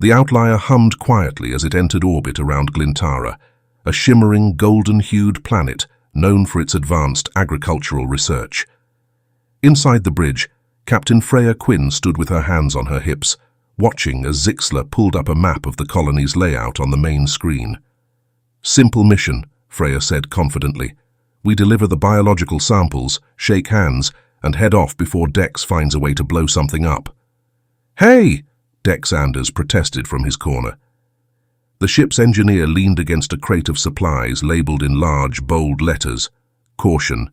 The Outlier hummed quietly as it entered orbit around Glintaran, a shimmering, golden-hued planet known for its advanced agricultural research. Inside the bridge, Captain Freya Quinn stood with her hands on her hips, watching as Zixla pulled up a map of the colony's layout on the main screen. "Simple mission," Freya said confidently. "We deliver the biological samples, shake hands, and head off before Dex finds a way to blow something up." "Hey!" Dex Anders protested from his corner. The ship's engineer leaned against a crate of supplies labeled in large, bold letters. "Caution.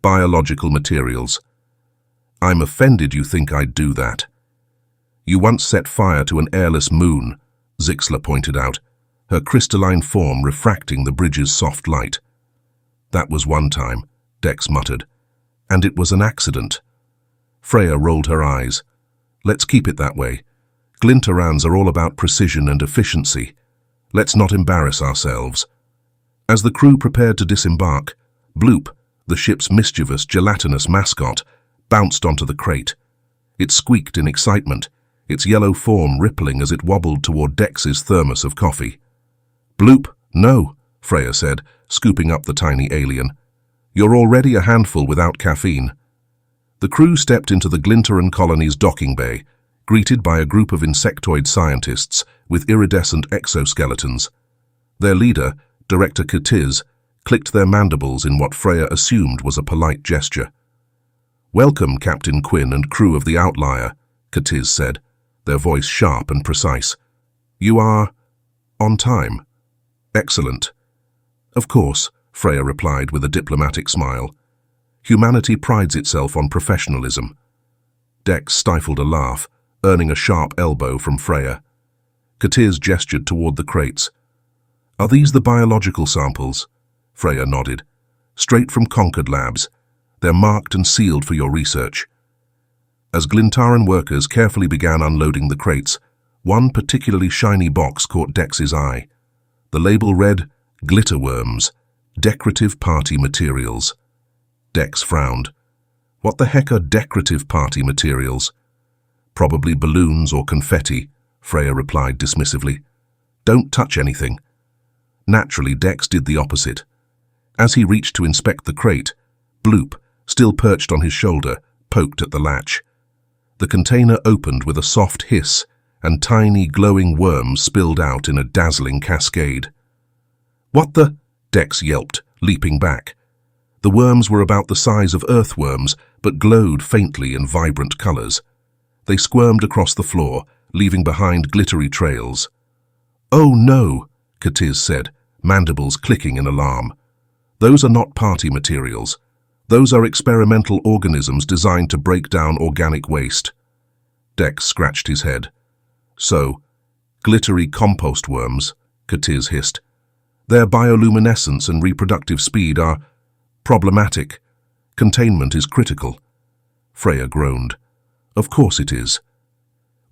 Biological materials." "I'm offended you think I'd do that." "You once set fire to an airless moon," Zixla pointed out, her crystalline form refracting the bridge's soft light. "That was one time," Dex muttered. "And it was an accident." Freya rolled her eyes. "Let's keep it that way. Glintarans are all about precision and efficiency. Let's not embarrass ourselves." As the crew prepared to disembark, Bloop, the ship's mischievous, gelatinous mascot, bounced onto the crate. It squeaked in excitement, its yellow form rippling as it wobbled toward Dex's thermos of coffee. "Bloop, no," Freya said, scooping up the tiny alien. "You're already a handful without caffeine." The crew stepped into the Glintaran colony's docking bay, greeted by a group of insectoid scientists with iridescent exoskeletons. Their leader, Director Katiz, clicked their mandibles in what Freya assumed was a polite gesture. "Welcome, Captain Quinn and crew of the Outlier," Katiz said, their voice sharp and precise. "You are on time." "Excellent." "Of course," Freya replied with a diplomatic smile. "Humanity prides itself on professionalism." Dex stifled a laugh, earning a sharp elbow from Freya. Katiz gestured toward the crates. "Are these the biological samples?" Freya nodded. "Straight from Concord Labs. They're marked and sealed for your research." As Glintaran workers carefully began unloading the crates, one particularly shiny box caught Dex's eye. The label read, "Glitterworms, decorative party materials." Dex frowned. "What the heck are decorative party materials?" "Probably balloons or confetti," Freya replied dismissively. "Don't touch anything." Naturally, Dex did the opposite. As he reached to inspect the crate, Bloop, still perched on his shoulder, poked at the latch. The container opened with a soft hiss, and tiny, glowing worms spilled out in a dazzling cascade. "What the?" Dex yelped, leaping back. The worms were about the size of earthworms, but glowed faintly in vibrant colors. They squirmed across the floor, leaving behind glittery trails. "Oh no," Katiz said, mandibles clicking in alarm. "Those are not party materials. Those are experimental organisms designed to break down organic waste." Dex scratched his head. "So, glittery compost worms," Katiz hissed. "Their bioluminescence and reproductive speed are problematic. Containment is critical." Freya groaned. "Of course it is."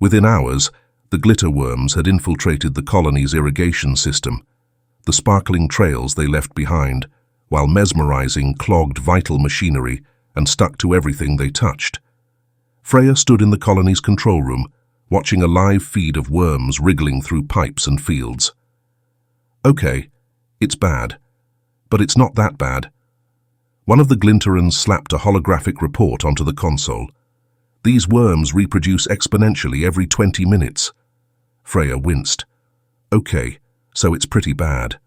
Within hours, the glitterworms had infiltrated the colony's irrigation system, the sparkling trails they left behind, while mesmerizing clogged vital machinery and stuck to everything they touched. Freya stood in the colony's control room, watching a live feed of worms wriggling through pipes and fields. "Okay, it's bad. But it's not that bad." One of the Glintarans slapped a holographic report onto the console. "These worms reproduce exponentially every 20 minutes. Freya winced. "Okay, so it's pretty bad."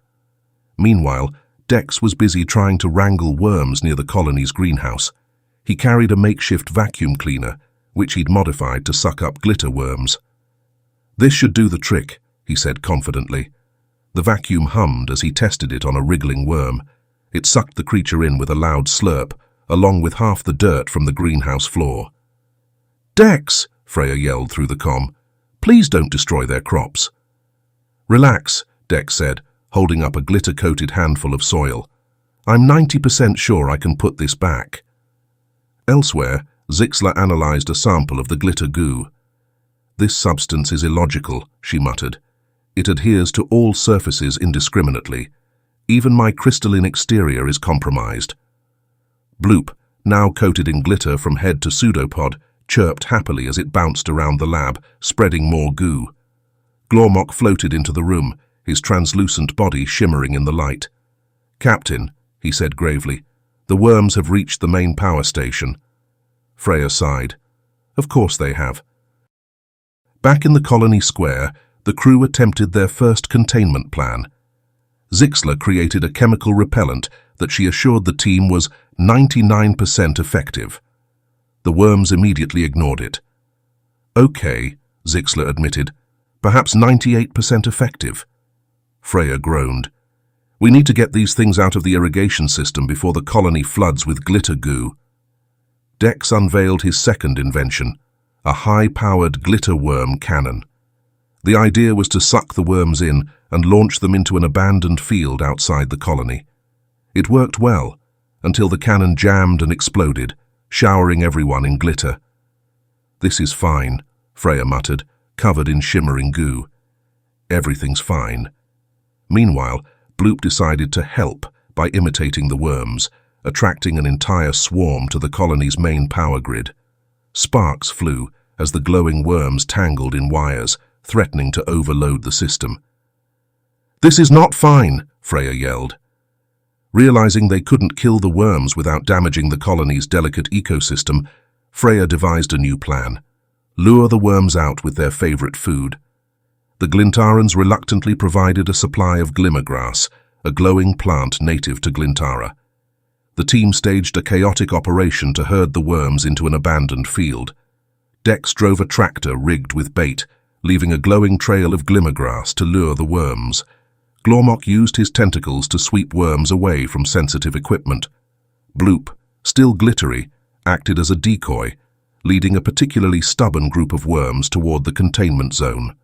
Meanwhile, Dex was busy trying to wrangle worms near the colony's greenhouse. He carried a makeshift vacuum cleaner, which he'd modified to suck up glitter worms. "This should do the trick," he said confidently. The vacuum hummed as he tested it on a wriggling worm. It sucked the creature in with a loud slurp, along with half the dirt from the greenhouse floor. "Dex!" Freya yelled through the comm. "Please don't destroy their crops." "Relax," Dex said, holding up a glitter-coated handful of soil. "I'm 90% sure I can put this back." Elsewhere, Zixla analyzed a sample of the glitter goo. "This substance is illogical," she muttered. "It adheres to all surfaces indiscriminately. Even my crystalline exterior is compromised." Bloop, now coated in glitter from head to pseudopod, chirped happily as it bounced around the lab, spreading more goo. Glormok floated into the room, his translucent body shimmering in the light. "Captain," he said gravely, "the worms have reached the main power station." Freya sighed. Of course they have. Back in the colony square, the crew attempted their first containment plan. Zixler created a chemical repellent that she assured the team was 99% effective. The worms immediately ignored it. "Okay," Zixler admitted, "perhaps 98% effective." Freya groaned. "We need to get these things out of the irrigation system before the colony floods with glitter goo." Dex unveiled his second invention, a high-powered glitter worm cannon. The idea was to suck the worms in and launch them into an abandoned field outside the colony. It worked well, until the cannon jammed and exploded, showering everyone in glitter. "This is fine," Freya muttered, covered in shimmering goo. "Everything's fine." Meanwhile, Bloop decided to help by imitating the worms, attracting an entire swarm to the colony's main power grid. Sparks flew as the glowing worms tangled in wires, threatening to overload the system. "This is not fine," Freya yelled. Realizing they couldn't kill the worms without damaging the colony's delicate ecosystem, Freya devised a new plan: lure the worms out with their favorite food. The Glintarans reluctantly provided a supply of glimmergrass, a glowing plant native to Glintara. The team staged a chaotic operation to herd the worms into an abandoned field. Dex drove a tractor rigged with bait, leaving a glowing trail of glimmergrass to lure the worms. Glormok used his tentacles to sweep worms away from sensitive equipment. Bloop, still glittery, acted as a decoy, leading a particularly stubborn group of worms toward the containment zone.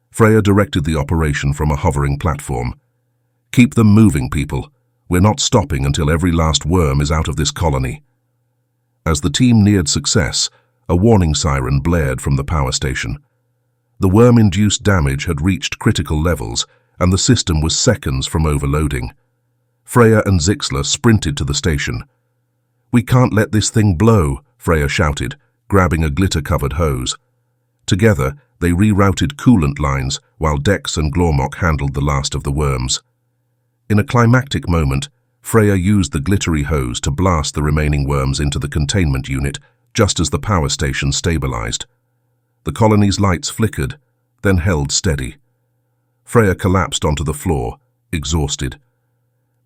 Freya directed the operation from a hovering platform. "Keep them moving, people. We're not stopping until every last worm is out of this colony." As the team neared success, a warning siren blared from the power station. The worm-induced damage had reached critical levels, and the system was seconds from overloading. Freya and Zixler sprinted to the station. "We can't let this thing blow," Freya shouted, grabbing a glitter-covered hose. Together, they rerouted coolant lines while Dex and Glormok handled the last of the worms. In a climactic moment, Freya used the glittery hose to blast the remaining worms into the containment unit just as the power station stabilized. The colony's lights flickered, then held steady. Freya collapsed onto the floor, exhausted.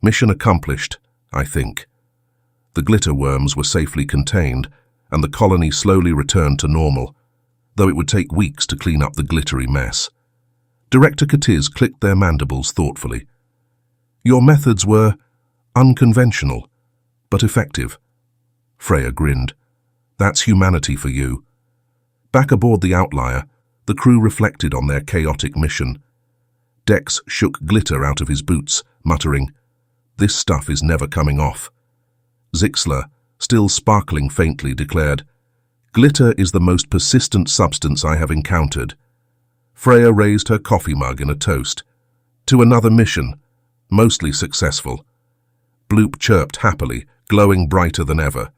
Mission accomplished, I think. The glitter worms were safely contained, and the colony slowly returned to normal, though it would take weeks to clean up the glittery mess. Director Katiz clicked their mandibles thoughtfully. "Your methods were unconventional, but effective." Freya grinned. "That's humanity for you." Back aboard the Outlier, the crew reflected on their chaotic mission. Dex shook glitter out of his boots, muttering, "This stuff is never coming off." Zixler, still sparkling faintly, declared, "Glitter is the most persistent substance I have encountered." Freya raised her coffee mug in a toast. "To another mission, mostly successful." Bloop chirped happily, glowing brighter than ever.